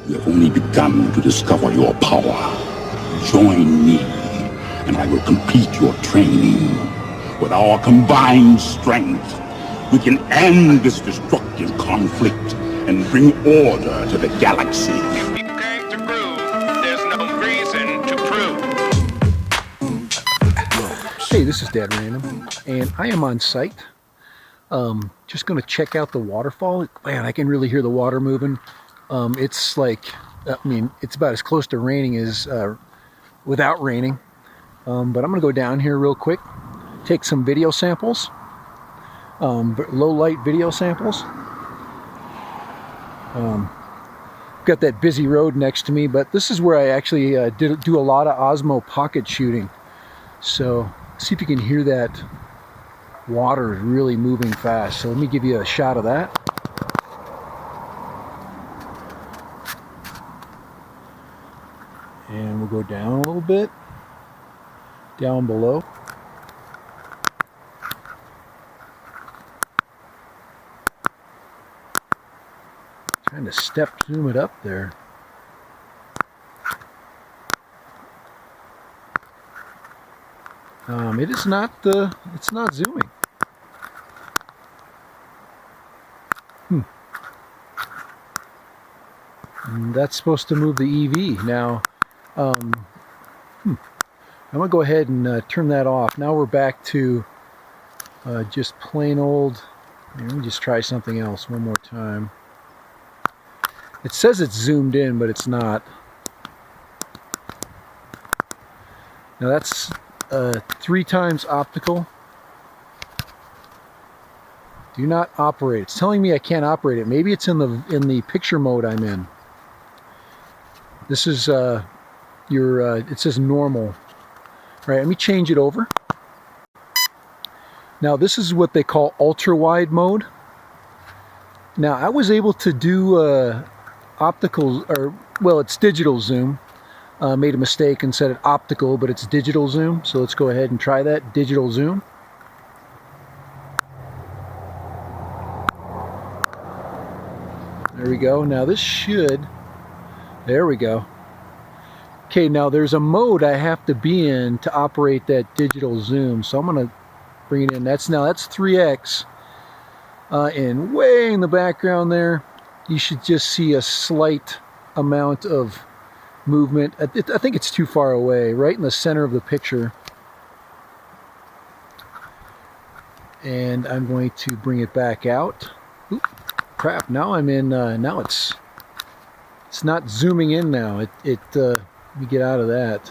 You have only begun to discover your power. Join me, and I will complete your training. With our combined strength, we can end this destructive conflict and bring order to the galaxy. If you came to prove, there's no reason to prove. Hey, this is Dad Random, and I am on site. Just going to check out the waterfall. Man, I can really hear the water moving. It's like, I mean, it's about as close to raining as without raining. But I'm going to go down here real quick, take some video samples, low light video samples. Got that busy road next to me, but this is where I actually do a lot of Osmo pocket shooting. So see if you can hear that water really moving fast. So let me give you a shot of that. And we'll go down a little bit, down below. Trying to step zoom it up there. It is not it's not zooming. And that's supposed to move the EV. Now, I'm gonna go ahead and turn that off. Now we're back to just plain old. Let me just try something else one more time. It says it's zoomed in, but it's not. Now that's 3 times optical. Do not operate. It's telling me I can't operate it. Maybe it's in the picture mode I'm in. This is it says normal. All right, let me change it over. Now this is what they call ultra wide mode. Now I was able to do optical, or well, it's digital zoom. Made a mistake and said it optical, but it's digital zoom. So let's go ahead and try that digital zoom. There we go. Now this should, there we go. Okay, now there's a mode I have to be in to operate that digital zoom. So I'm going to bring it in. That's 3x. And way in the background there, you should just see a slight amount of movement. I think it's too far away, right in the center of the picture. And I'm going to bring it back out. Oop, crap, now I'm in, now it's not zooming in now. Let me get out of that.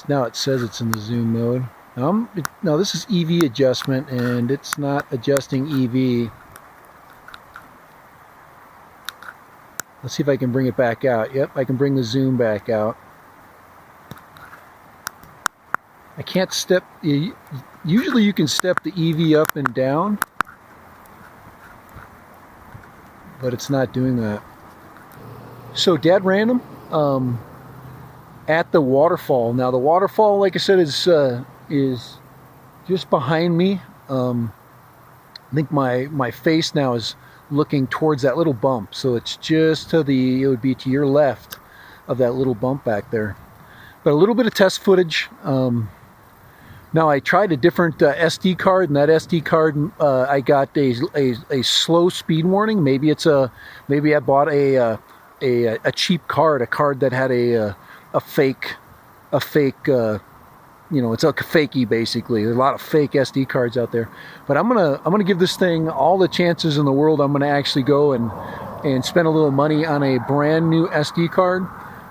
Now it says it's in the zoom mode. Now this is EV adjustment, and it's not adjusting EV. Let's see if I can bring it back out. Yep, I can bring the zoom back out. I can't step. Usually you can step the EV up and down, but it's not doing that. So Dad Random, at the waterfall. Now the waterfall, like I said, is just behind me. I think my face now is looking towards that little bump, so it's just to it would be to your left of that little bump back there. But a little bit of test footage. Now I tried a different SD card, and that SD card I got a slow speed warning. Maybe I bought a cheap card, a card that had a fake you know, it's a fakey basically. There's a lot of fake SD cards out there. But I'm gonna give this thing all the chances in the world. I'm gonna actually go and spend a little money on a brand new SD card.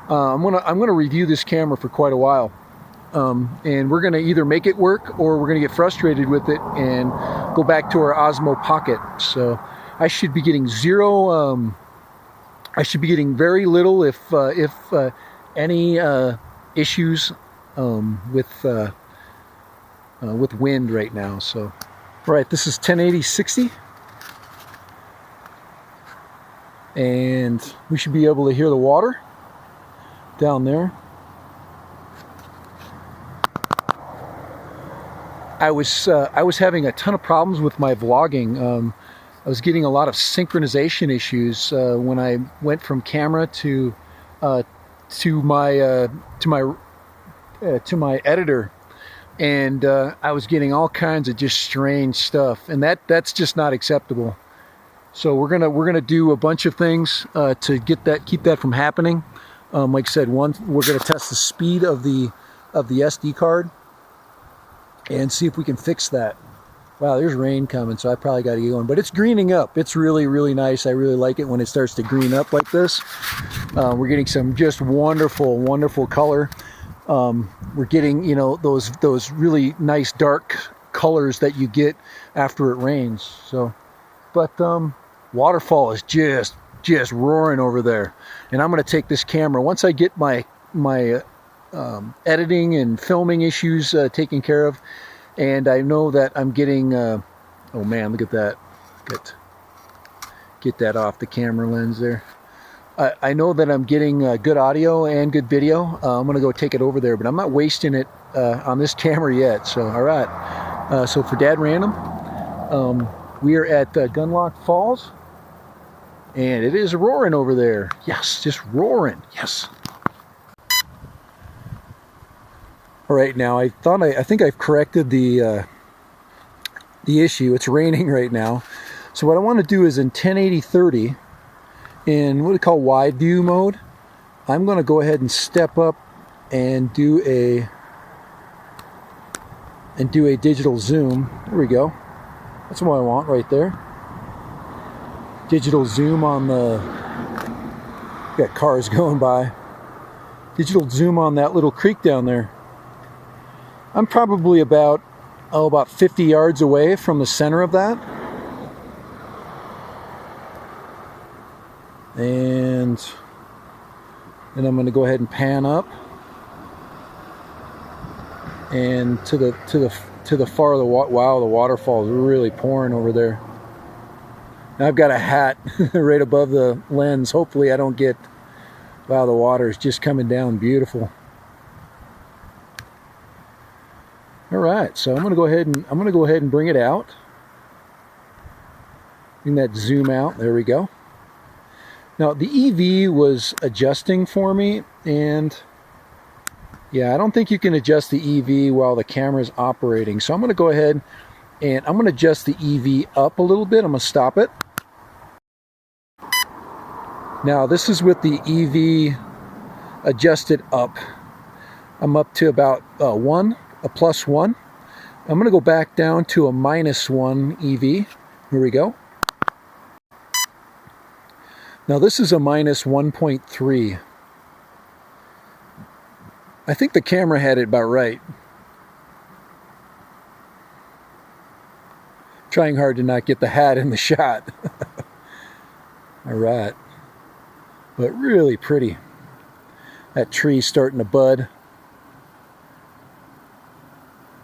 I'm gonna review this camera for quite a while. And we're gonna either make it work, or we're gonna get frustrated with it and go back to our Osmo Pocket. So I should be getting zero. I should be getting very little, if any issues with wind right now. So, all right, this is 1080-60, and we should be able to hear the water down there. I was having a ton of problems with my vlogging. I was getting a lot of synchronization issues when I went from camera to my editor, and I was getting all kinds of just strange stuff, and that's just not acceptable. So we're gonna do a bunch of things to keep that from happening. Like I said, one, we're gonna test the speed of the SD card and see if we can fix that. Wow, there's rain coming, so I probably got to get going. But it's greening up. It's really, really nice. I really like it when it starts to green up like this. We're getting some just wonderful, wonderful color. We're getting, you know, those really nice dark colors that you get after it rains. So, but waterfall is just roaring over there. And I'm going to take this camera once I get my editing and filming issues taken care of. And I know that I'm getting, oh man, look at that. Get that off the camera lens there. I know that I'm getting good audio and good video. I'm going to go take it over there, but I'm not wasting it on this camera yet. So, all right. So for Dad Random, we are at Gunlock Falls. And it is roaring over there. Yes, just roaring. Yes. All right, now I think I've corrected the issue. It's raining right now, so what I want to do is in 1080-30, in what we call wide view mode, I'm going to go ahead and step up and do a digital zoom. There we go. That's what I want right there. Digital zoom on the. Got cars going by. Digital zoom on that little creek down there. I'm probably about 50 yards away from the center of that. And then I'm going to go ahead and pan up. And to the far, wow, the waterfall is really pouring over there. Now I've got a hat right above the lens. Hopefully I don't get, wow, the water is just coming down beautiful. All right, so I'm going to go ahead and bring it out. Bring that zoom out. There we go. Now the EV was adjusting for me, and yeah, I don't think you can adjust the EV while the camera's operating. So I'm going to go ahead and I'm going to adjust the EV up a little bit. I'm going to stop it. Now this is with the EV adjusted up. I'm up to about a +1. I'm going to go back down to a -1 EV. Here we go. Now this is a -1.3. I think the camera had it about right. Trying hard to not get the hat in the shot. All right. But really pretty. That tree's starting to bud.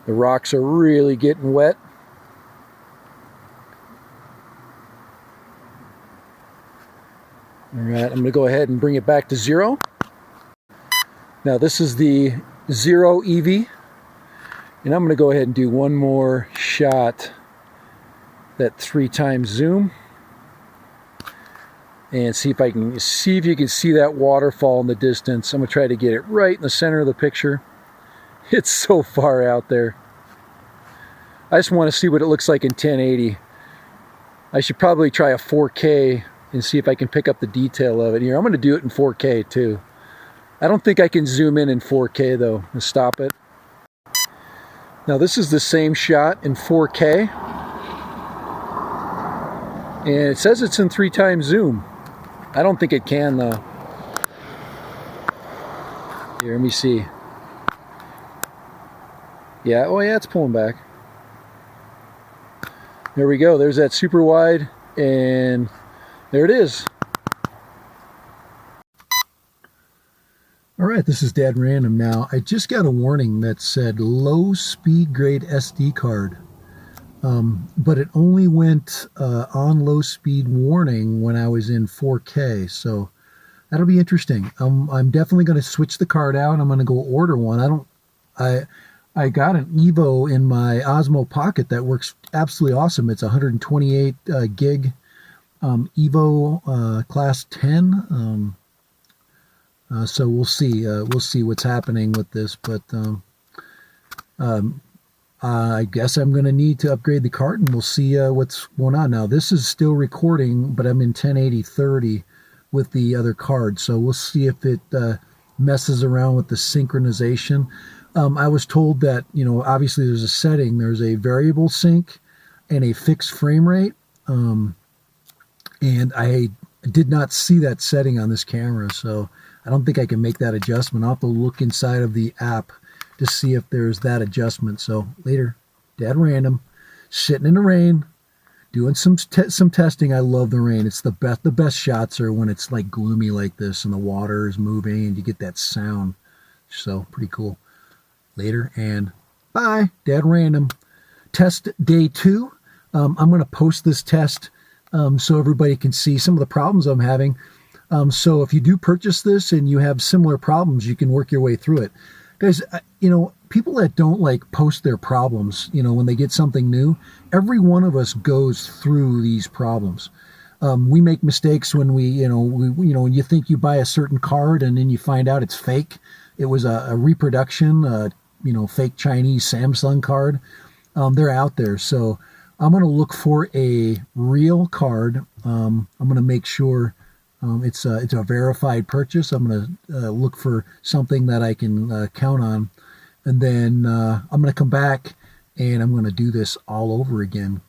The rocks are really getting wet. All right, I'm going to go ahead and bring it back to 0. Now this is the 0 EV. And I'm going to go ahead and do one more shot. That 3x zoom. And see if you can see that waterfall in the distance. I'm going to try to get it right in the center of the picture. It's so far out there. I just want to see what it looks like in 1080. I should probably try a 4K and see if I can pick up the detail of it here. I'm going to do it in 4K too. I don't think I can zoom in 4K though. Let's stop it. Now this is the same shot in 4K. And it says it's in 3x zoom. I don't think it can though. Here, let me see. Yeah, oh yeah, it's pulling back. There we go. There's that super wide, and there it is. All right, this is Dad Random. Now, I just got a warning that said low speed grade SD card. But it only went on low speed warning when I was in 4K, so that'll be interesting. I'm definitely going to switch the card out. I'm going to go order one. I got an Evo in my Osmo Pocket that works absolutely awesome. It's 128 gig Evo Class 10. So we'll see. We'll see what's happening with this, but I guess I'm going to need to upgrade the card, and we'll see what's going on. Now, this is still recording, but I'm in 1080-30 with the other card, so we'll see if it messes around with the synchronization. I was told that, you know, obviously there's a setting. There's a variable sync and a fixed frame rate, and I did not see that setting on this camera, so I don't think I can make that adjustment. I'll have to look inside of the app to see if there's that adjustment. So later, dead random, sitting in the rain, doing some testing. I love the rain. It's the best. The best shots are when it's like gloomy like this and the water is moving and you get that sound. So pretty cool. Later and bye. Dead random. Test day 2. I'm going to post this test so everybody can see some of the problems I'm having. So if you do purchase this and you have similar problems, you can work your way through it. Guys, you know, people that don't like post their problems, you know, when they get something new, every one of us goes through these problems. We make mistakes when when you think you buy a certain card and then you find out it's fake. It was a reproduction, fake Chinese Samsung card. They're out there. So I'm going to look for a real card. I'm going to make sure it's a verified purchase. I'm going to look for something that I can count on. And then I'm going to come back and I'm going to do this all over again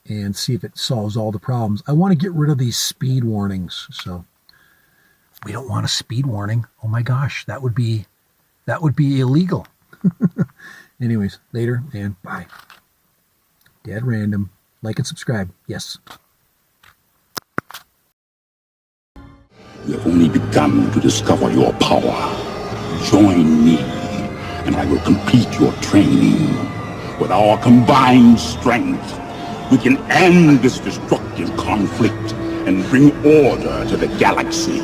and see if it solves all the problems. I want to get rid of these speed warnings. So we don't want a speed warning. Oh my gosh, that would be illegal. Anyways, later and bye. Dead random. Like and subscribe. Yes. You have only begun to discover your power. Join me, and I will complete your training. With our combined strength, we can end this destructive conflict and bring order to the galaxy.